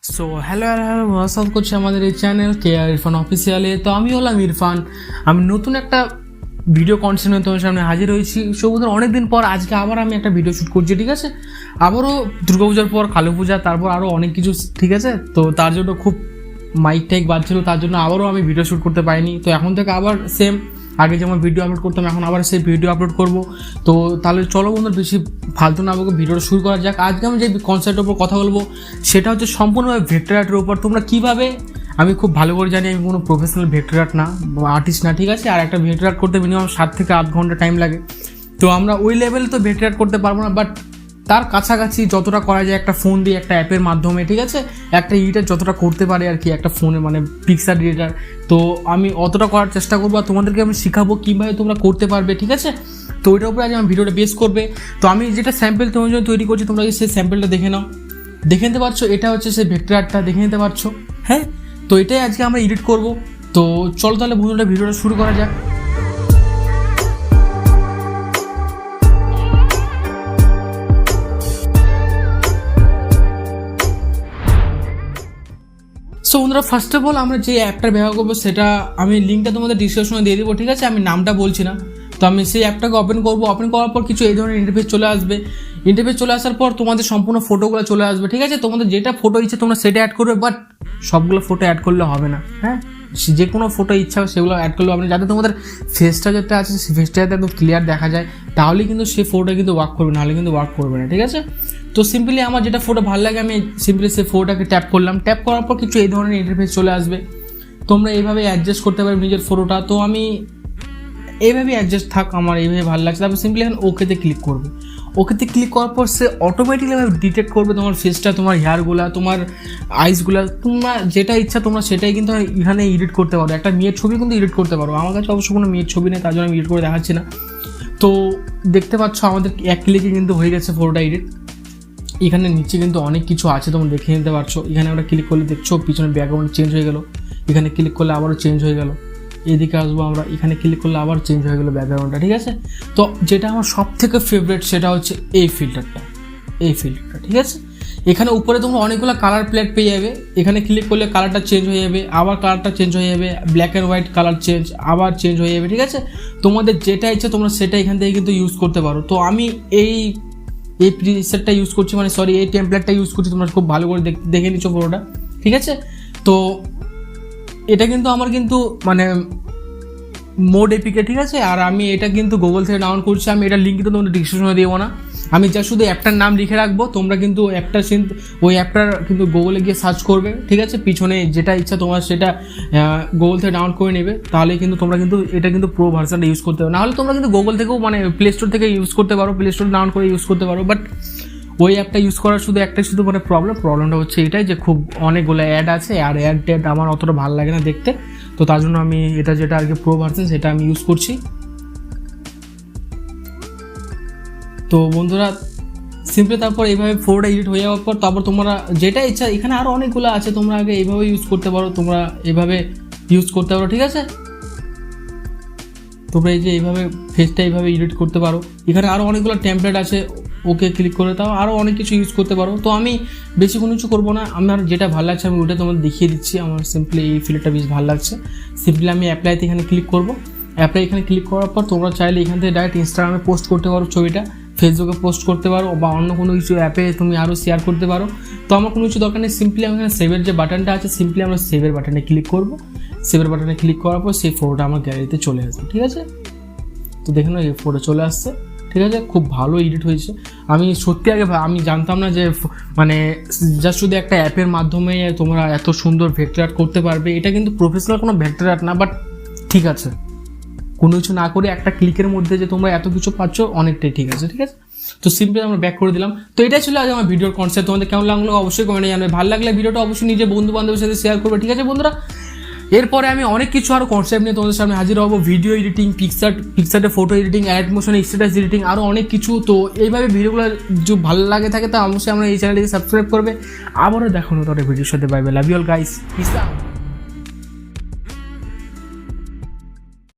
So hello welcome করছি আমাদের এই চ্যানেল ErFan অফিসিয়ালে। তো আমি হলাম ইরফান। আমি নতুন একটা ভিডিও কন্টেন্ট নিয়ে তোমার সামনে হাজির হয়েছি। সো অনেকদিন পর আজকে আবার আমি একটা ভিডিও শ্যুট করছি, ঠিক আছে। আবারও দুর্গাপূজার পর কালী পূজা, তারপর আরও অনেক কিছু, ঠিক আছে। তো তার জন্য খুব মাইক টাইক বাজছিল, তার জন্য আবারও আমি ভিডিও শ্যুট করতে পারিনি। তো এখন থেকে আবার সেম আগে যেমন ভিডিও আপলোড করতাম এখন আবার সেই ভিডিও আপলোড করব। তো তাহলে চলো বন্ধুরা বেশি ফালতু না বলবো, ভিডিওটা শুরু করা যাক। আজকে আমি যে কনসেপ্টের উপর কথা বলবো সেটা হচ্ছে সম্পূর্ণভাবে ভেক্টর আর্টের উপর। তোমরা কীভাবে, আমি খুব ভালো করে জানি আমি কোনো প্রফেশনাল ভেক্টর আর্ট না, আর্টিস্ট না, ঠিক আছে। আর একটা ভেক্টর আর্ট করতে মিনিমাম 7 থেকে 8 ঘন্টা টাইম লাগে। তো আমরা ওই লেভেলে তো ভেক্টর আর্ট করতে পারবো না, বাট তার কাছাকাছি যতটা করা যায় একটা ফোন দিয়ে, একটা অ্যাপের মাধ্যমে, ঠিক আছে। একটা এডিটার যতটা করতে পারে আর কি, একটা ফোনে মানে পিক্সার এডিটার। তো আমি অতটা করার চেষ্টা করবো আর তোমাদেরকে আমি শেখাবো কীভাবে তোমরা করতে পারবে, ঠিক আছে। তো ওইটার উপরে আজ আমার ভিডিওটা বেস করবে। তো আমি যেটা স্যাম্পল তোমার জন্য তৈরি করছি, তোমরা সেই স্যাম্পলটা দেখে নাও, দেখে নিতে পারছো। এটা হচ্ছে সেই ভেক্টর আর্টটা, দেখে নিতে পারছো, হ্যাঁ। তো এটাই আজকে আমরা এডিট করব। তো চলো তাহলে বন্ধুরা ভিডিওটা শুরু করা যাক। সো বন্ধুরা ফার্স্ট অফ অল আমরা যে অ্যাপটা ব্যবহার করবো সেটা আমি লিঙ্কটা তোমাদের ডিসক্রিপশনে দিয়ে দেবো, ঠিক আছে। আমি নামটা বলছি না। তো আমি সেই অ্যাপটাকে ওপেন করবো। ওপেন করার পর কিছু এই ধরনের ইন্টারফেস চলে আসবে। ইন্টারফেস চলে আসার পর তোমাদের সম্পূর্ণ ফটোগুলো চলে আসবে, ঠিক আছে। তোমাদের যেটা ফটো ইচ্ছে তোমরা সেটা অ্যাড করবে, বাট সবগুলো ফটো অ্যাড করলে হবে না, হ্যাঁ। যে কোনো ফটো ইচ্ছা সেগুলো অ্যাড করলে হবে না, যাতে তোমাদের ফেসটা যেটা আছে সেই ফেসটা যাতে একদম ক্লিয়ার দেখা যায়, তাহলেই কিন্তু সেই ফটোটা কিন্তু ওয়ার্ক করবে, নাহলে কিন্তু ওয়ার্ক করবে না, ঠিক আছে। তো সিম্পলি আমার যেটা ফটো ভালো লাগে আমি সিম্পলি সেই ফটোটাকে ট্যাপ করলাম। ট্যাপ করার পর কিছু এই ধরনের ইন্টারফেস চলে আসবে। তোমরা এইভাবে অ্যাডজাস্ট করতে পারবে নিজের ফটোটা। তো আমি এইভাবে অ্যাডজাস্ট থাক, আমার এইভাবে ভালো লাগছে। তারপর সিম্পলি এখন ওকেতে ক্লিক করবে। ওকেতে ক্লিক করার পর সে অটোমেটিকভাবে ডিটেক্ট করবে তোমার ফেসটা, তোমার হেয়ারগুলা, তোমার আইসগুলা, তোমরা যেটা ইচ্ছা তোমরা সেটাই কিন্তু এখানে এডিট করতে পারো। একটা মেয়ের ছবি কিন্তু এডিট করতে পারো। আমার কাছে অবশ্য কোনো মেয়ের ছবি নেই, তার জন্য আমি এডিট করে দেখাচ্ছি না। তো দেখতে পাচ্ছ আমাদের এক ক্লিকে কিন্তু হয়ে গেছে ফটোটা এডিট। এখানে নিচে কিন্তু অনেক কিছু আছে, তোমরা দেখে নিতে পারছো। এখানে আমরা ক্লিক করলে দেখছো পিছনে ব্যাকগ্রাউন্ড চেঞ্জ হয়ে গেল। এখানে ক্লিক করলে আবারও চেঞ্জ হয়ে গেল। এদিকে আসবো আমরা, এখানে ক্লিক করলে আবার চেঞ্জ হয়ে গেলো ব্যাকগ্রাউন্ডটা, ঠিক আছে। তো যেটা আমার সব থেকে ফেভারিট সেটা হচ্ছে এই ফিল্টারটা, ঠিক আছে। এখানে উপরে তোমরা অনেকগুলো কালার প্লেট পেয়ে যাবে। এখানে ক্লিক করলে কালারটা চেঞ্জ হয়ে যাবে, আবার কালারটা চেঞ্জ হয়ে যাবে, black and white colour change, আবার চেঞ্জ হয়ে যাবে, ঠিক আছে। তোমাদের যেটা ইচ্ছে তোমরা সেটা এখান থেকে কিন্তু ইউজ করতে পারো। তো আমি এই প্রিসেটটা ইউজ করছি, মানে সরি এই টেমপ্লেটটা ইউজ করছি। তোমরা খুব ভালো করে দেখে নিচ্ছ পুরোটা, ঠিক আছে। তো এটা কিন্তু আমার কিন্তু মানে মোড এপিকে, ঠিক আছে। আর আমি এটা কিন্তু গুগল থেকে ডাউনলোড করছি। আমি এটা লিঙ্ক কিন্তু তোমাদের ডিসক্রিপশনে দেবো না, আমি যা শুধু অ্যাপটার নাম লিখে রাখবো। তোমরা কিন্তু ওই অ্যাপটার কিন্তু গুগলে গিয়ে সার্চ করবে, ঠিক আছে। পিছনে যেটা ইচ্ছা তোমার সেটা গুগল থেকে ডাউনলোড করে নেবে, তাহলে কিন্তু তোমরা কিন্তু এটা কিন্তু প্রো ভার্সনটা ইউজ করতে পারো। নাহলে তোমরা কিন্তু গুগল থেকেও মানে প্লে স্টোর থেকে ইউজ করতে পারো, প্লে স্টোর ডাউনলোড করে ইউজ করতে পারো। বাট ওই অ্যাপটা ইউজ করার শুধু মানে প্রবলেমটা হচ্ছে এটাই যে খুব অনেকগুলো অ্যাড আছে, আর অ্যাড আমার অতটা ভালো লাগে না দেখতে। তো তার জন্য আমি এটা যেটা আর কি প্রো ভার্সন সেটা আমি ইউজ করছি। তো বন্ধুরা সিম্পলি তারপর এইভাবে ফটোটা এডিট হয়ে যাওয়ার পর তারপর তোমরা যেটা ইচ্ছা, এখানে আরও অনেকগুলো আছে, তোমরা আগে এইভাবে ইউজ করতে পারো, তোমরা এইভাবে ইউজ করতে পারো, ঠিক আছে। তোমরা এই যে এইভাবে ফেসটা এইভাবে এডিট করতে পারো। এখানে আরও অনেকগুলো টেমপ্লেট আছে, ওকে ক্লিক করে তাও আরও অনেক কিছু ইউজ করতে পারো। তো আমি বেশি কোনো কিছু করবো না, আমার যেটা ভালো লাগছে আমি ওটা তোমাদের দেখিয়ে দিচ্ছি। আমার সিম্পলি এই ফিল্টারটা বেশ ভালো লাগছে। সিম্পলি আমি অ্যাপ্লাইতে এখানে ক্লিক করবো। অ্যাপ্লাই এখানে ক্লিক করার পর তোমরা চাইলে এখান থেকে ডাইরেক্ট ইনস্টাগ্রামে পোস্ট করতে পারো ছবিটা, ফেসবুকে পোস্ট করতে পারো, বা অন্য কোনো কিছু অ্যাপে তুমি আরও শেয়ার করতে পারো। তো আমার কোনো কিছু দরকার নেই, সিম্পলি আমি এখানে সেভের যে বাটনটা আছে সিম্পলি আমরা সেভের বাটনে ক্লিক করবো। সেভের বাটনে ক্লিক করার পর সেই ফটোটা আমার গ্যালারিতে চলে আসবে, ঠিক আছে। তো দেখে নাও এই ফটো চলে আসছে, ঠিক আছে। খুব ভালো এডিট হয়েছে। আমি সত্যি আগে আমি জানতাম না যে মানে জাস্ট শুধু একটা অ্যাপের মাধ্যমে তোমরা এত সুন্দর ভেক্টর আর্ট করতে পারবে। এটা কিন্তু প্রফেশনাল কোনো ভেক্টর আর্ট না, বাট ঠিক আছে, কোনো কিছু না করে একটা ক্লিকের মধ্যে যে তোমরা এত কিছু পাচ্ছ অনেকটাই ঠিক আছে, ঠিক আছে। তো সিম্পলি আমরা ব্যাক করে দিলাম। তো এটাই ছিল আজ আমার ভিডিওর কনসেপ্ট। তোমাদের কেমন লাগলো অবশ্যই কমেন্টে জানাবে। ভালো লাগলে ভিডিওটা অবশ্যই নিজের বন্ধু বান্ধবের সাথে শেয়ার করবে, ঠিক আছে বন্ধুরা। এরপরে আমি অনেক কিছু আরও কনসেপ্ট নিয়ে তোমাদের সামনে হাজির হবো। ভিডিও এডিটিং, পিক্সার্টে photo editing, add motion, status editing, আরও অনেক কিছু। তো এইভাবে ভিডিওগুলো যদি ভালো লাগে থাকে তা অবশ্যই আমরা এই চ্যানেলটিকে সাবস্ক্রাইব করবে। আবারও দেখানো তোর ভিডিওর সাথে। Bye bye, love you all guys, peace out.